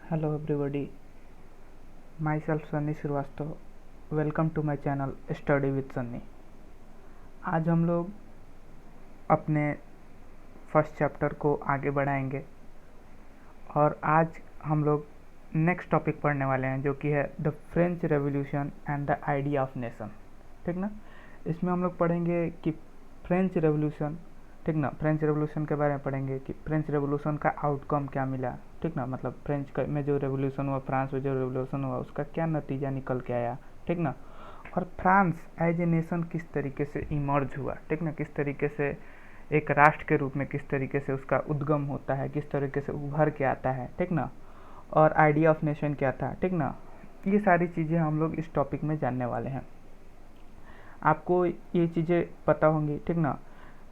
Hello everybody, myself Sunny Shrivastava. Welcome to my channel study with Sunny. आज हम लोग अपने फर्स्ट चैप्टर को आगे बढ़ाएंगे और आज हम लोग नेक्स्ट टॉपिक पढ़ने वाले हैं जो कि है the French revolution and the idea of nation. ठीक ना, इसमें हम लोग पढ़ेंगे कि फ्रेंच रेवोल्यूशन, ठीक ना, फ्रेंच रेवोल्यूशन के बारे में पढ़ेंगे कि फ्रेंच रेवोल्यूशन का आउटकम क्या मिला। ठीक ना, मतलब फ्रेंच में जो रेवोल्यूशन हुआ, फ्रांस में जो रेवोल्यूशन हुआ, उसका क्या नतीजा निकल के आया। ठीक ना, और फ्रांस एज ए नेशन किस तरीके से इमर्ज हुआ। ठीक ना, किस तरीके से एक राष्ट्र के रूप में किस तरीके से उसका उद्गम होता है, किस तरीके से उभर के आता है। ठीक ना, और आइडिया ऑफ नेशन क्या था। ठीक ना, ये सारी चीज़ें हम लोग इस टॉपिक में जानने वाले हैं। आपको ये चीज़ें पता होंगी। ठीक ना,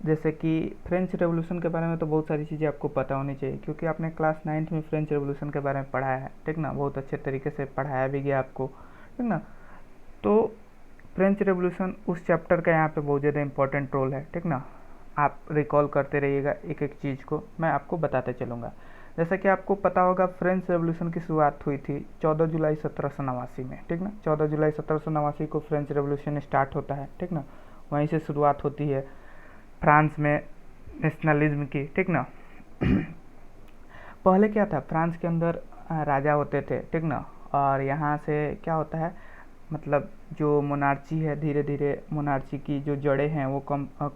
जैसे कि फ्रेंच रेवोल्यूशन के बारे में तो बहुत सारी चीज़ें आपको पता होनी चाहिए क्योंकि आपने क्लास 9th में फ्रेंच रेवोल्यूशन के बारे में पढ़ाया है। ठीक ना, बहुत अच्छे तरीके से पढ़ाया भी गया आपको। ठीक ना, तो फ्रेंच रेवोल्यूशन उस चैप्टर का यहाँ पे बहुत ज़्यादा इंपॉर्टेंट रोल है। ठीक ना, आप रिकॉल करते रहिएगा, एक एक चीज़ को मैं आपको बताते चलूँगा। जैसा कि आपको पता होगा, फ्रेंच रेवोल्यूशन की शुरुआत हुई थी 14 जुलाई 1789 में। ठीक ना, 14 जुलाई 1789 को फ्रेंच रेवोल्यूशन स्टार्ट होता है। ठीक ना, वहीं से शुरुआत होती है फ्रांस में नेशनलिज्म की। ठीक ना, पहले क्या था, फ्रांस के अंदर राजा होते थे। ठीक ना, और यहाँ से क्या होता है, मतलब जो मोनार्ची है, धीरे धीरे मोनार्ची की जो जड़ें हैं वो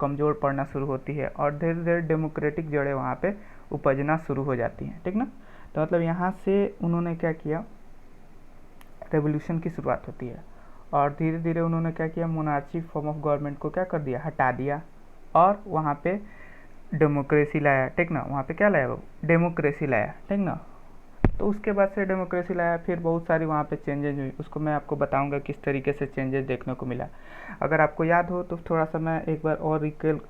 कमज़ोर पड़ना शुरू होती है और धीरे धीरे डेमोक्रेटिक जड़ें वहाँ पे उपजना शुरू हो जाती हैं। ठीक ना, तो मतलब यहाँ से उन्होंने क्या किया, रेवोल्यूशन की शुरुआत होती है और धीरे धीरे उन्होंने क्या किया, मोनार्ची फॉर्म ऑफ गवर्नमेंट को क्या कर दिया, हटा दिया और वहाँ पे डेमोक्रेसी लाया। ठीक ना, वहाँ पे क्या लाया वो, डेमोक्रेसी लाया। ठीक ना, तो उसके बाद से डेमोक्रेसी लाया, फिर बहुत सारी वहाँ पे चेंजेज हुई, उसको मैं आपको बताऊंगा किस तरीके से चेंजेस देखने को मिला। अगर आपको याद हो तो थोड़ा सा मैं एक बार और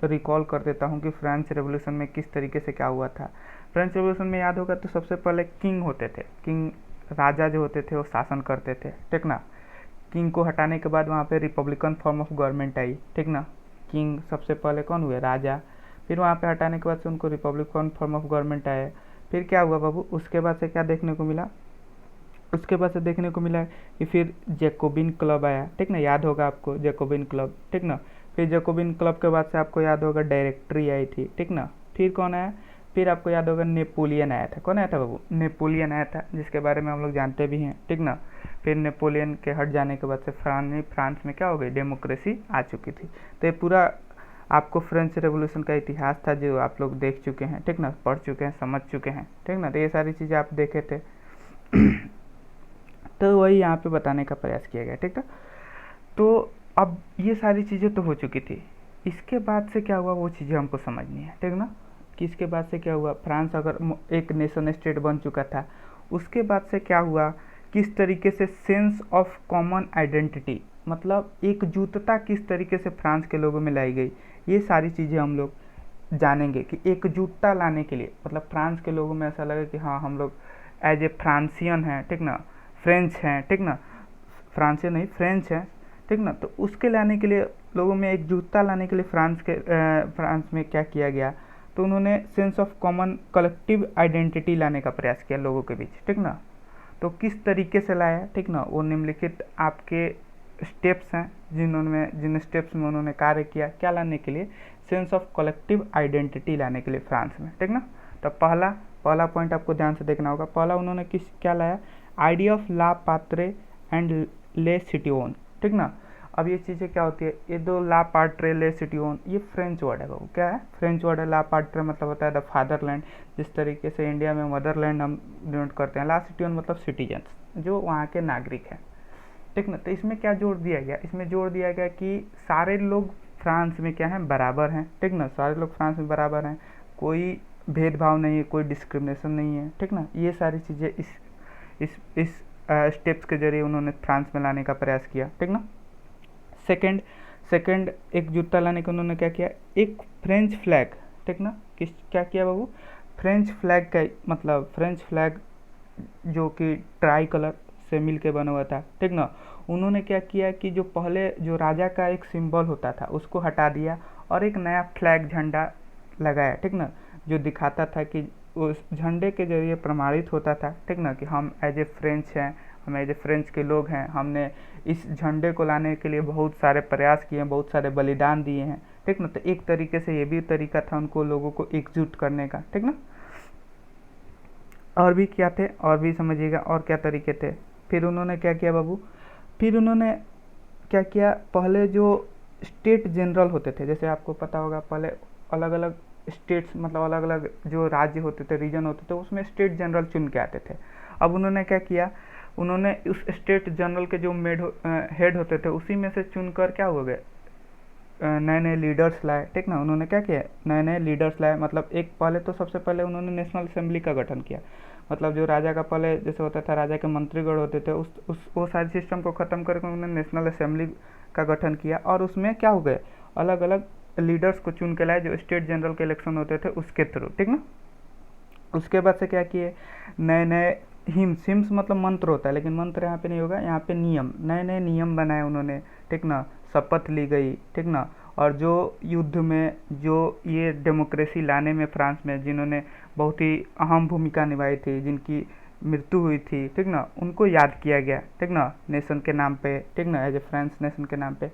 रिकॉल कर देता हूँ कि फ्रेंच रेवोल्यूशन में किस तरीके से क्या हुआ था। फ्रेंच रेवोल्यूशन में याद होगा तो सबसे पहले किंग होते थे, किंग राजा जो होते थे वो शासन करते थे। ठीक ना, किंग को हटाने के बाद वहाँ पे रिपब्लिकन फॉर्म ऑफ गवर्नमेंट आई। ठीक ना, किंग सबसे पहले कौन हुए, राजा, फिर वहाँ पे हटाने के बाद से उनको रिपब्लिकन फॉर्म ऑफ गवर्नमेंट आया। फिर क्या हुआ बाबू, उसके बाद से क्या देखने को मिला, उसके बाद से देखने को मिला कि फिर जैकोबिन क्लब आया। ठीक ना, याद होगा आपको जैकोबिन क्लब। ठीक ना, फिर जैकोबिन क्लब के बाद से आपको याद होगा डायरेक्टरी आई थी। ठीक ना, फिर कौन आया, फिर आपको याद होगा नेपोलियन आया था। कौन आया था बाबू, नेपोलियन आया था, जिसके बारे में हम लोग जानते भी हैं। ठीक ना, फिर नेपोलियन के हट जाने के बाद से फ्रांस में क्या हो गई, डेमोक्रेसी आ चुकी थी। तो ये पूरा आपको फ्रेंच रेवोल्यूशन का इतिहास था जो आप लोग देख चुके हैं। ठीक ना, पढ़ चुके हैं, समझ चुके हैं। ठीक ना, तो ये सारी चीज़ें आप देखे थे तो वही यहाँ पे बताने का प्रयास किया गया। ठीक है, तो अब ये सारी चीज़ें तो हो चुकी थी, इसके बाद से क्या हुआ वो चीज़ें हमको समझनी है। ठीक ना, कि इसके बाद से क्या हुआ, फ्रांस अगर एक नेशन स्टेट बन चुका था, उसके बाद से क्या हुआ, किस तरीके से सेंस ऑफ कॉमन आइडेंटिटी, मतलब एकजुटता किस तरीके से फ्रांस के लोगों में लाई गई, ये सारी चीज़ें हम लोग जानेंगे कि एकजुटता लाने के लिए, मतलब फ्रांस के लोगों में ऐसा लगे कि हाँ हम लोग एज ए फ्रांसियन हैं। ठीक ना, फ्रेंच हैं। ठीक ना, फ्रांसियन नहीं, फ्रेंच हैं। ठीक ना, तो उसके लाने के लिए, लोगों में एकजुटता लाने के लिए फ्रांस में क्या किया गया, तो उन्होंने sense of common collective identity लाने का प्रयास किया लोगों के बीच। ठीक ना, तो किस तरीके से लाया। ठीक ना, वो निम्नलिखित आपके स्टेप्स हैं जिन स्टेप्स में उन्होंने कार्य किया, क्या लाने के लिए, सेंस ऑफ कलेक्टिव आइडेंटिटी लाने के लिए फ्रांस में। ठीक ना, तो पहला पॉइंट आपको ध्यान से देखना होगा। पहला उन्होंने क्या लाया, आइडिया ऑफ ला पात्रे एंड ले सिटिओन। ठीक ना, अब ये चीज़ें क्या होती है, ये दो ला पार्ट्रे ले सिटिओन, ये फ्रेंच वर्ड है बाबू। क्या है, फ्रेंच वर्ड है। ला पार्ट्रे मतलब होता है द फादरलैंड, जिस तरीके से इंडिया में मदरलैंड हम डिनोट करते हैं। ला सिटिओन मतलब सिटीजन्स, जो वहाँ के नागरिक हैं। ठीक ना, तो इसमें क्या जोड़ दिया गया, इसमें जोड़ दिया गया कि सारे लोग फ्रांस में क्या हैं, बराबर हैं। ठीक ना, सारे लोग फ्रांस में बराबर हैं, कोई भेदभाव नहीं है, कोई डिस्क्रिमिनेशन नहीं है। ठीक ना, ये सारी चीज़ें इस स्टेप्स के जरिए उन्होंने फ्रांस में लाने का प्रयास किया। ठीक ना, सेकंड एकजुटता लाने का उन्होंने क्या किया, एक फ्रेंच फ्लैग। ठीक ना, क्या किया बाबू, फ्रेंच फ्लैग का मतलब फ्रेंच फ्लैग जो कि ट्राई कलर से मिल के बना हुआ था। ठीक ना, उन्होंने क्या किया कि जो पहले जो राजा का एक सिंबल होता था उसको हटा दिया और एक नया फ्लैग झंडा लगाया। ठीक ना, जो दिखाता था कि उस झंडे के जरिए प्रमाणित होता था, ठीक ना, कि हम एज ए फ्रेंच हैं, हम एज ए फ्रेंच के लोग हैं, हमने इस झंडे को लाने के लिए बहुत सारे प्रयास किए हैं, बहुत सारे बलिदान दिए हैं, ठीक ना। तो एक तरीके से ये भी तरीका था उनको लोगों को एकजुट करने का, ठीक ना। और भी क्या थे, और भी समझिएगा और क्या तरीके थे। फिर उन्होंने क्या किया बाबू, फिर उन्होंने क्या किया, पहले जो स्टेट जनरल होते थे, जैसे आपको पता होगा पहले अलग अलग स्टेट्स, मतलब अलग अलग जो राज्य होते थे, रीजन होते थे, उसमें स्टेट जनरल चुन के आते थे। अब उन्होंने क्या किया, उन्होंने उस स्टेट जनरल के जो हेड होते थे उसी में से चुनकर क्या हो गए, नए नए लीडर्स लाए, ठीक ना। उन्होंने क्या किया, नए नए लीडर्स लाए, मतलब एक पहले तो सबसे पहले उन्होंने नेशनल असेंबली का गठन किया। मतलब जो राजा का पहले जैसे होता था, राजा के मंत्रीगण होते थे, उस वो सारे सिस्टम को ख़त्म करके उन्होंने नेशनल असेंबली का गठन किया। और उसमें क्या हो गए, अलग अलग लीडर्स को चुन के लाए जो स्टेट जनरल के इलेक्शन होते थे उसके थ्रू, ठीक ना। उसके बाद से क्या किए, नए नए हिम्स मतलब मंत्र होता है, लेकिन मंत्र यहाँ पे नहीं होगा, यहाँ पे नियम, नए नए नियम बनाए उन्होंने, ठीक ना। शपथ ली गई, ठीक ना। और जो युद्ध में जो ये डेमोक्रेसी लाने में फ्रांस में जिन्होंने बहुत ही अहम भूमिका निभाई थी, जिनकी मृत्यु हुई थी, ठीक ना, उनको याद किया गया, ठीक ना, नेशन के नाम पे, ठीक ना, एज ए फ्रांस नेशन के नाम पे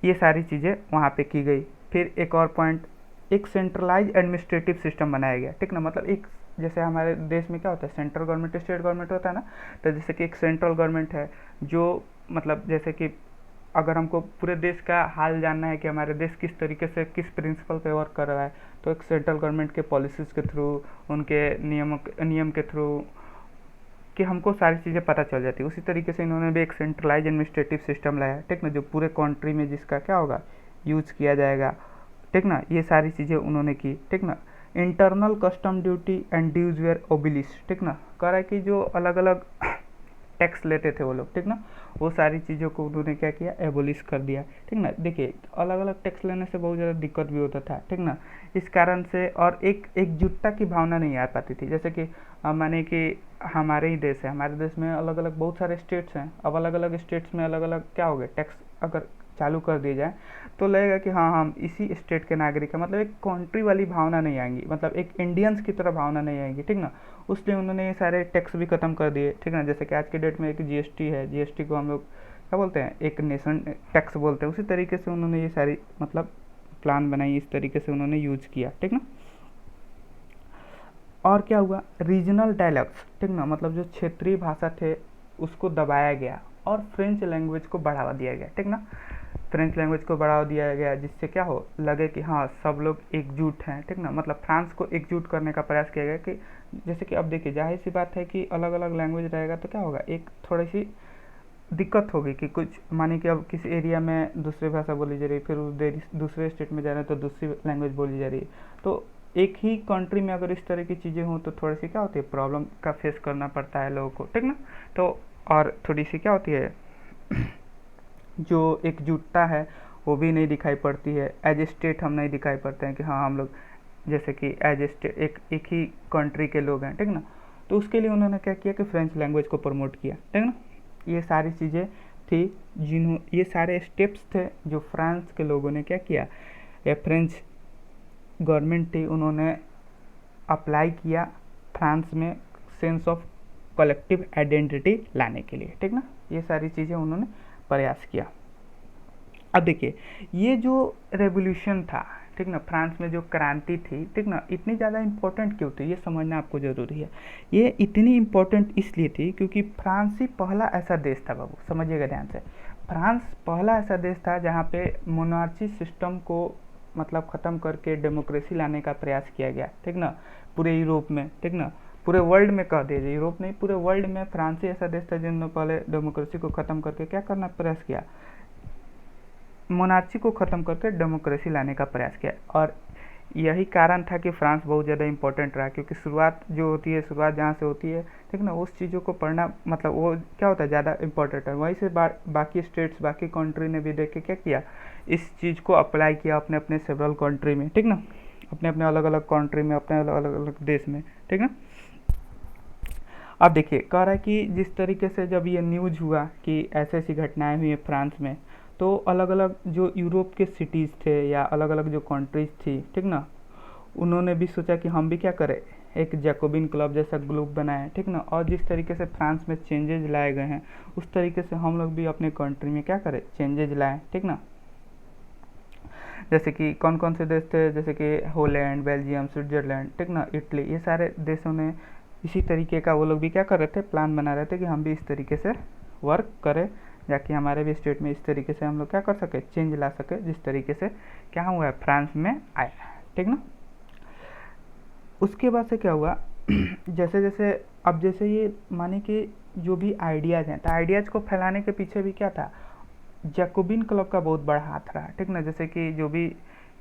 ये सारी चीज़ें वहाँ पे की गई। फिर एक और पॉइंट, एक सेंट्रलाइज एडमिनिस्ट्रेटिव सिस्टम बनाया गया, ठीक ना। मतलब एक जैसे हमारे देश में क्या होता है, सेंट्रल गवर्नमेंट स्टेट गवर्नमेंट होता है ना, तो जैसे कि एक सेंट्रल गवर्नमेंट है जो मतलब जैसे कि अगर हमको पूरे देश का हाल जानना है कि हमारे देश किस तरीके से किस प्रिंसिपल पे वर्क कर रहा है, तो एक सेंट्रल गवर्नमेंट के पॉलिसीज़ के थ्रू, उनके नियम के थ्रू कि हमको सारी चीज़ें पता चल जाती है। उसी तरीके से इन्होंने भी एक सेंट्रलाइज एडमिनिस्ट्रेटिव सिस्टम लाया, ठीक ना, जो पूरे कंट्री में जिसका क्या होगा, यूज किया जाएगा, ठीक ना। ये सारी चीज़ें उन्होंने की, ठीक ना। Internal custom duty and dues were abolish, ठीक ना। कह रहा है कि जो अलग अलग टैक्स लेते थे वो लोग, ठीक ना, वो सारी चीज़ों को उन्होंने क्या किया, एबोलिश कर दिया, ठीक ना। देखिए अलग अलग टैक्स लेने से बहुत ज़्यादा दिक्कत भी होता था, ठीक ना। इस कारण से और एक एकजुटता की भावना नहीं आ पाती थी। जैसे कि माने कि हमारे ही देश है, हमारे देश में अलग अलग बहुत सारे स्टेट्स हैं। अब अलग अलग स्टेट्स में अलग अलग क्या हो गए, टैक्स अगर चालू कर दिए जाए तो लगेगा कि हाँ हम इसी स्टेट के नागरिक हैं, मतलब एक कंट्री वाली भावना नहीं आएंगी, मतलब एक इंडियंस की तरह भावना नहीं आएगी, ठीक ना। उसलिए उन्होंने ये सारे टैक्स भी ख़त्म कर दिए, ठीक ना। जैसे कि आज के डेट में एक जीएसटी है, जीएसटी को हम लोग क्या बोलते हैं, एक नेशन टैक्स बोलते हैं। उसी तरीके से उन्होंने ये सारी मतलब प्लान बनाई, इस तरीके से उन्होंने यूज किया, ठीक ना। और क्या हुआ, रीजनल डायलैक्ट्स, ठीक ना, मतलब जो क्षेत्रीय भाषा थे उसको दबाया गया और फ्रेंच लैंग्वेज को बढ़ावा दिया गया, ठीक ना। फ्रेंच लैंग्वेज को बढ़ावा दिया गया जिससे क्या हो लगे कि हाँ सब लोग एकजुट हैं, ठीक ना। मतलब फ्रांस को एकजुट करने का प्रयास किया गया कि जैसे कि अब देखिए जाहिर सी बात है कि अलग अलग लैंग्वेज रहेगा तो क्या होगा, एक थोड़ी सी दिक्कत होगी कि कुछ माने कि अब किसी एरिया में दूसरी भाषा बोली जा रही है, फिर उस दूसरे स्टेट में जा रहे हैं तो दूसरी लैंग्वेज बोली जा रही है। तो एक ही कंट्री में अगर इस तरह की चीज़ें हों तो थोड़ी सी क्या होती है, प्रॉब्लम का फेस करना पड़ता है लोगों को, ठीक ना। तो और थोड़ी सी क्या होती है जो एकजुटता है वो भी नहीं दिखाई पड़ती है, एज ए स्टेट हम नहीं दिखाई पड़ते हैं कि हाँ हम लोग जैसे कि एज ए स्टेट एक ही कंट्री के लोग हैं, ठीक ना। तो उसके लिए उन्होंने क्या किया कि फ्रेंच लैंग्वेज को प्रमोट किया, ठीक ना। ये सारी चीज़ें थी ये सारे स्टेप्स थे जो फ्रांस के लोगों ने क्या किया, या फ्रेंच गवर्नमेंट थी उन्होंने अप्लाई किया फ्रांस में सेंस ऑफ कलेक्टिव आइडेंटिटी लाने के लिए, ठीक ना। ये सारी चीज़ें उन्होंने प्रयास किया। अब देखिए ये जो रेवोल्यूशन था, ठीक ना, फ्रांस में जो क्रांति थी, ठीक ना, इतनी ज़्यादा इम्पोर्टेंट क्यों थी ये समझना आपको ज़रूरी है। ये इतनी इम्पोर्टेंट इसलिए थी क्योंकि फ्रांस ही पहला ऐसा देश था बाबू, समझिएगा ध्यान से, फ्रांस पहला ऐसा देश था जहाँ पे मोनार्ची सिस्टम को मतलब ख़त्म करके डेमोक्रेसी लाने का प्रयास किया गया, ठीक ना, पूरे यूरोप में, ठीक ना, पूरे वर्ल्ड में कह दीजिए, यूरोप नहीं पूरे वर्ल्ड में फ्रांस ही ऐसा देश था जिन्होंने पहले डेमोक्रेसी को ख़त्म करके क्या करना प्रयास किया, मोनार्ची को ख़त्म करके डेमोक्रेसी लाने का प्रयास किया। और यही कारण था कि फ्रांस बहुत ज़्यादा इंपॉर्टेंट रहा क्योंकि शुरुआत जो होती है, शुरुआत जहाँ से होती है, ठीक ना, उस चीज़ों को पढ़ना मतलब वो क्या होता है ज़्यादा इंपॉर्टेंट है। वहीं से बाकी स्टेट्स बाकी कंट्री ने भी देख के क्या किया, इस चीज़ को अप्लाई किया अपने अपने सेवरल कंट्री में, ठीक ना, अपने अपने अलग अलग कंट्री में, अपने अलग अलग देश में, ठीक ना। अब देखिए कह रहा है कि जिस तरीके से जब ये न्यूज़ हुआ कि ऐसी ऐसी घटनाएं हुई हैं फ्रांस में, तो अलग अलग जो यूरोप के सिटीज़ थे या अलग अलग जो कंट्रीज़ थी, ठीक ना, उन्होंने भी सोचा कि हम भी क्या करें, एक जैकोबिन क्लब जैसा ग्रुप बनाया है, ठीक ना। और जिस तरीके से फ्रांस में चेंजेज लाए गए हैं उस तरीके से हम लोग भी अपने कंट्री में क्या करें, चेंजेज लाएं, ठीक ना। जैसे कि कौन कौन से देश थे, जैसे कि हॉलैंड, बेल्जियम, स्विट्जरलैंड, ठीक ना, इटली, ये सारे देशों ने इसी तरीके का वो लोग भी क्या कर रहे थे, प्लान बना रहे थे कि हम भी इस तरीके से वर्क करें, जाकि हमारे भी स्टेट में इस तरीके से हम लोग क्या कर सके, चेंज ला सके, जिस तरीके से क्या हुआ है, फ्रांस में आया, ठीक ना। उसके बाद से क्या हुआ जैसे जैसे अब जैसे ये माने कि जो भी आइडियाज़ हैं, तो आइडियाज़ को फैलाने के पीछे भी क्या था, जैकोबिन क्लब का बहुत बड़ा हाथ रहा, ठीक ना। जैसे कि जो भी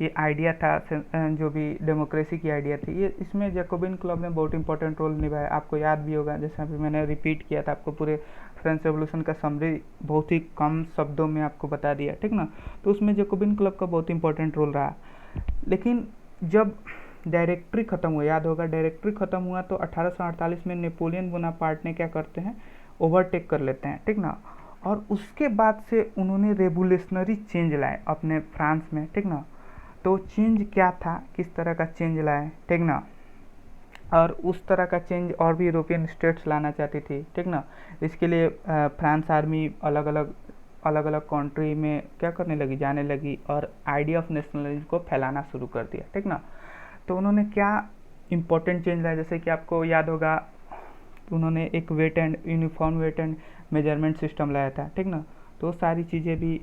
ये आइडिया था, जो भी डेमोक्रेसी की आइडिया थी, ये इसमें जैकोबिन क्लब ने बहुत इंपॉर्टेंट रोल निभाया। आपको याद भी होगा, जैसे अभी मैंने रिपीट किया था आपको, पूरे फ्रेंच रेवोल्यूशन का समरी बहुत ही कम शब्दों में आपको बता दिया, ठीक ना। तो उसमें जैकोबिन क्लब का बहुत इंपॉर्टेंट रोल रहा। लेकिन जब डायरेक्टरी ख़त्म हुआ, याद होगा डायरेक्टरी ख़त्म हुआ, तो 1848 में नेपोलियन बोनापार्ट ने क्या करते हैं, ओवरटेक कर लेते हैं, ठीक ना। और उसके बाद से उन्होंने रेवोल्यूशनरी चेंज लाए अपने फ्रांस में, ठीक ना। तो चेंज क्या था, किस तरह का चेंज लाए, ठीक ना। और उस तरह का चेंज और भी यूरोपियन स्टेट्स लाना चाहती थी, ठीक ना। इसके लिए फ्रांस आर्मी अलग अलग कंट्री में क्या करने लगी, जाने लगी, और आइडिया ऑफ नेशनलिज्म को फैलाना शुरू कर दिया, ठीक ना। तो उन्होंने क्या इम्पोर्टेंट चेंज लाया, जैसे कि आपको याद होगा उन्होंने एक weight and uniform weight and measurement system लाया था, ठीक ना। तो सारी चीज़ें भी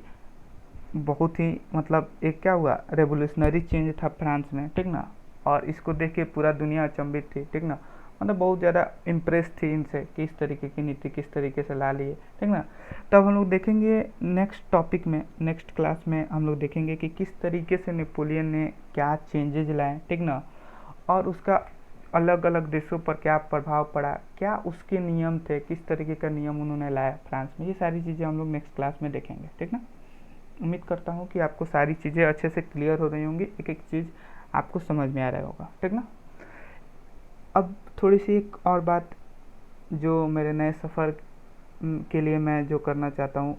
बहुत ही मतलब एक क्या हुआ, रेवोल्यूशनरी चेंज था फ्रांस में, ठीक ना। और इसको देख के पूरा दुनिया अचंभित थी, ठीक ना। मतलब बहुत ज़्यादा इम्प्रेस थी इनसे कि इस तरीके की नीति किस तरीके से ला लिए, ठीक ना। तब हम लोग देखेंगे नेक्स्ट टॉपिक में, नेक्स्ट क्लास में हम लोग देखेंगे कि किस तरीके से नेपोलियन ने क्या चेंजेज लाए, ठीक ना। और उसका अलग अलग देशों पर क्या प्रभाव पड़ा, क्या उसके नियम थे, किस तरीके का नियम उन्होंने लाया फ्रांस में, ये सारी चीज़ें हम लोग नेक्स्ट क्लास में देखेंगे, ठीक ना। उम्मीद करता हूँ कि आपको सारी चीज़ें अच्छे से क्लियर हो रही होंगी, एक एक चीज़ आपको समझ में आ रहा होगा, ठीक ना। अब थोड़ी सी एक और बात जो मेरे नए सफ़र के लिए मैं जो करना चाहता हूँ,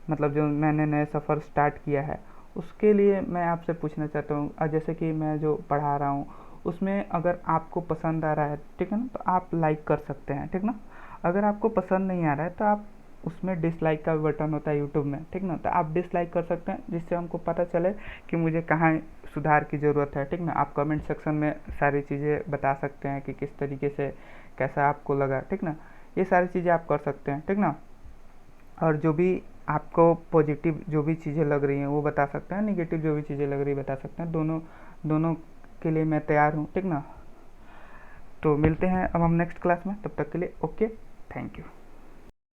मतलब जो मैंने नए सफ़र स्टार्ट किया है, उसके लिए मैं आपसे पूछना चाहता हूँ, जैसे कि मैं जो पढ़ा रहा हूँ उसमें अगर आपको पसंद आ रहा है, ठीक है ना, तो आप लाइक कर सकते हैं, ठीक ना। अगर आपको पसंद नहीं आ रहा है तो आप उसमें डिसलाइक का बटन होता है यूट्यूब में, ठीक ना, तो आप डिसलाइक कर सकते हैं, जिससे हमको पता चले कि मुझे कहाँ सुधार की ज़रूरत है, ठीक ना। आप कमेंट सेक्शन में सारी चीज़ें बता सकते हैं कि किस तरीके से कैसा आपको लगा, ठीक ना। ये सारी चीज़ें आप कर सकते हैं, ठीक ना। और जो भी आपको पॉजिटिव जो भी चीज़ें लग रही हैं वो बता सकते हैं, निगेटिव जो भी चीज़ें लग रही है बता सकते हैं, दोनों दोनों के लिए मैं तैयार हूँ, ठीक ना। तो मिलते हैं अब हम नेक्स्ट क्लास में, तब तक के लिए ओके, थैंक यू।